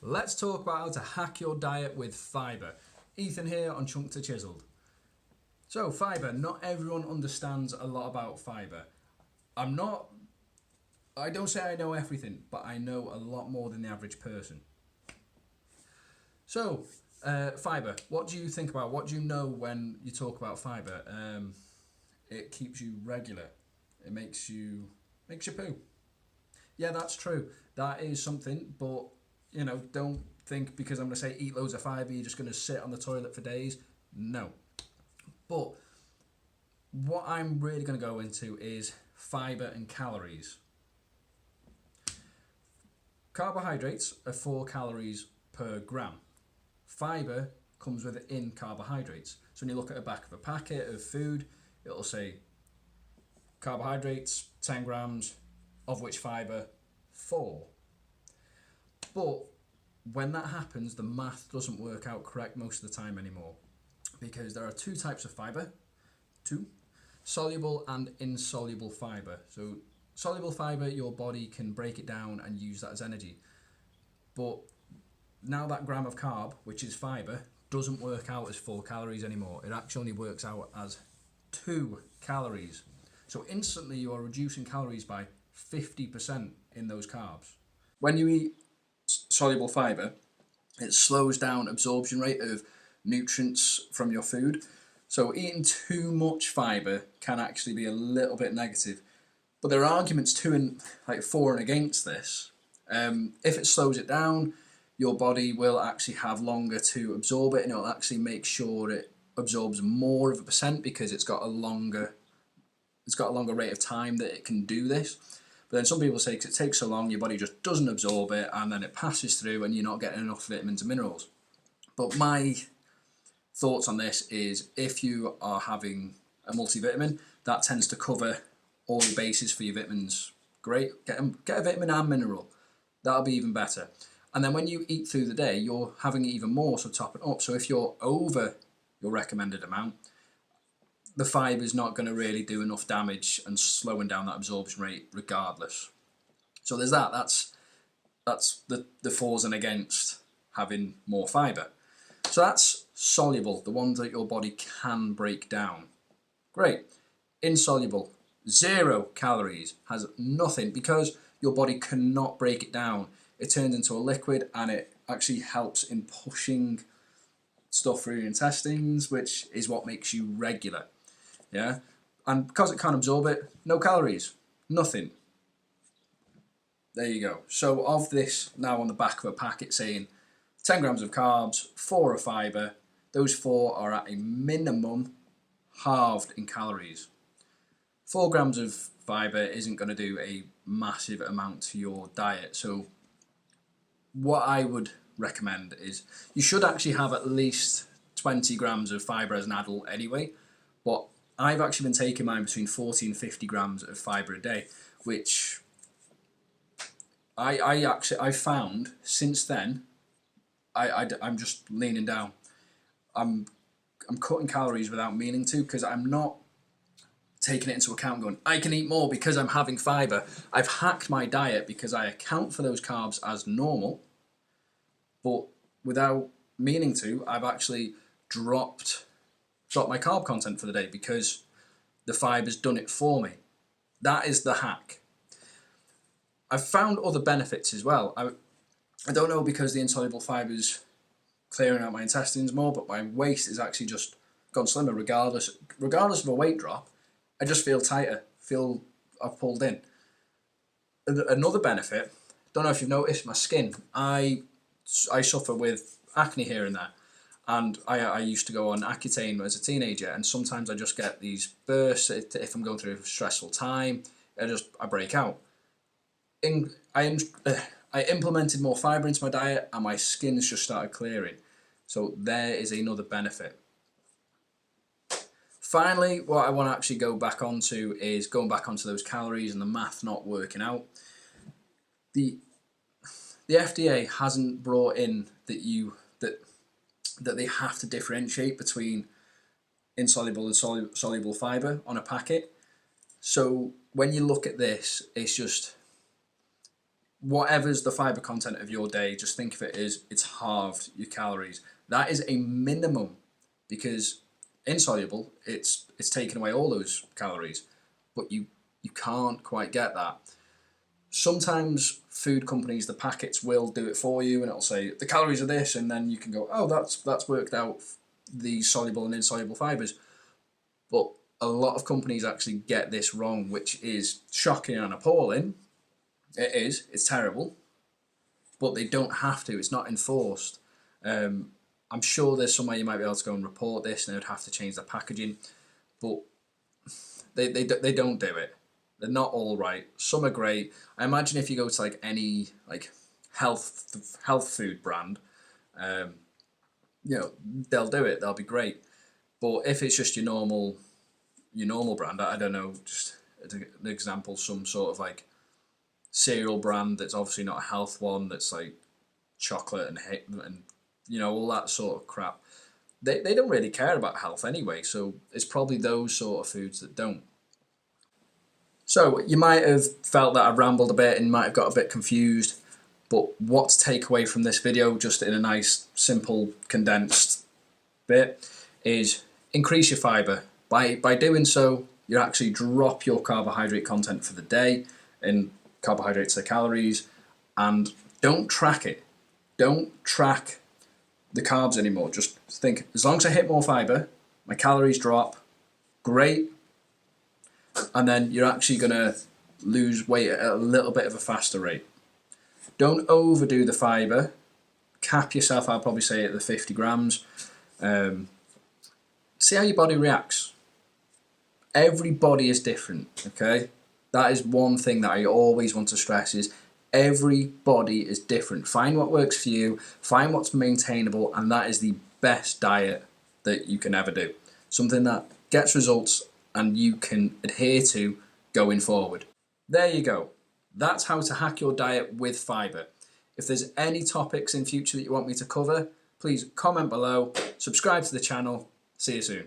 Let's talk about how to hack your diet with fibre. Ethan here on Chunk to Chiseled. So, fibre, not everyone understands a lot about fibre. I'm not, I don't say I know everything, but I know a lot more than the average person. So, fibre, what do you think about? What do you know when you talk about fibre? It keeps you regular. It makes you poo. Yeah, that's true. That is something, but don't think because I'm going to say eat loads of fibre, you're just going to sit on the toilet for days. No. But what I'm really going to go into is fibre and calories. Carbohydrates are 4 calories per gram. Fibre comes within carbohydrates. So when you look at the back of a packet of food, it'll say carbohydrates 10 grams, of which fibre 4. But when that happens, the math doesn't work out correct most of the time anymore, because there are 2 types of fibre, soluble and insoluble fibre. So soluble fibre, your body can break it down and use that as energy. But now that gram of carb, which is fibre, doesn't work out as 4 calories anymore. It actually works out as 2 calories. So instantly you are reducing calories by 50% in those carbs. When you eat soluble fibre, it slows down absorption rate of nutrients from your food. So eating too much fibre can actually be a little bit negative. But there are arguments for and against this. If it slows it down, your body will actually have longer to absorb it, and it'll actually make sure it absorbs more of a percent because it's got a longer rate of time that it can do this. But then some people say because it takes so long, your body just doesn't absorb it, and then it passes through and you're not getting enough vitamins and minerals. But my thoughts on this is if you are having a multivitamin, that tends to cover all your bases for your vitamins. Great, get a vitamin and mineral. That'll be even better. And then when you eat through the day, you're having even more, so top it up. So if you're over your recommended amount, the fibre is not going to really do enough damage and slowing down that absorption rate regardless. So there's that. That's the fors and against having more fibre. So that's soluble, the ones that your body can break down. Great. Insoluble, 0 calories, has nothing because your body cannot break it down. It turns into a liquid and it actually helps in pushing stuff through your intestines, which is what makes you regular. Yeah, and because it can't absorb it, no calories, nothing. There you go. So of this, now on the back of a packet saying 10 grams of carbs, 4 of fibre, those 4 are at a minimum halved in calories. 4 grams of fibre isn't going to do a massive amount to your diet. So what I would recommend is you should actually have at least 20 grams of fibre as an adult anyway, but I've actually been taking mine between 40 and 50 grams of fibre a day, which I found since then I'm just leaning down. I'm cutting calories without meaning to, because I'm not taking it into account going, I can eat more because I'm having fibre. I've hacked my diet because I account for those carbs as normal, but without meaning to, I've actually dropped my carb content for the day because the fiber's done it for me. That is the hack. I've found other benefits as well. I don't know because the insoluble fiber's clearing out my intestines more, but my waist is actually just gone slimmer regardless of a weight drop. I just feel tighter, feel I've pulled in. Another benefit, don't know if you've noticed, my skin. I suffer with acne here and there. And I used to go on Accutane as a teenager, and sometimes I just get these bursts if I'm going through a stressful time. I break out. I implemented more fibre into my diet, and my skin's just started clearing. So there is another benefit. Finally, what I want to actually go back onto is going back onto those calories and the math not working out. The FDA hasn't brought in that they have to differentiate between insoluble and soluble fibre on a packet. So when you look at this, it's just whatever's the fibre content of your day, just think of it as it's halved your calories. That is a minimum, because insoluble, it's taken away all those calories, but you can't quite get that. Sometimes food companies, the packets will do it for you, and it'll say the calories are this, and then you can go, oh, that's worked out the soluble and insoluble fibres. But a lot of companies actually get this wrong, which is shocking and appalling. It is. It's terrible. But they don't have to. It's not enforced. I'm sure there's somewhere you might be able to go and report this, and they would have to change the packaging. But they don't do it. They're not all right. Some are great. I imagine if you go to like any like health food brand, they'll do it. They'll be great. But if it's just your normal brand, I don't know, just an example, some sort of like cereal brand that's obviously not a health one, that's like chocolate and all that sort of crap. They don't really care about health anyway, so it's probably those sort of foods that don't. So you might have felt that I've rambled a bit and might have got a bit confused, but what to take away from this video, just in a nice, simple, condensed bit, is increase your fibre. By doing so, you actually drop your carbohydrate content for the day, and carbohydrates are calories, and don't track it. Don't track the carbs anymore. Just think, as long as I hit more fibre, my calories drop, great, and then you're actually going to lose weight at a little bit of a faster rate. Don't overdo the fibre. Cap yourself, I'll probably say, at the 50 grams. See how your body reacts. Every body is different, okay? That is one thing that I always want to stress, is every body is different. Find what works for you, find what's maintainable, and that is the best diet that you can ever do. Something that gets results and you can adhere to going forward. There you go. That's how to hack your diet with fibre. If there's any topics in future that you want me to cover, please comment below, subscribe to the channel. See you soon.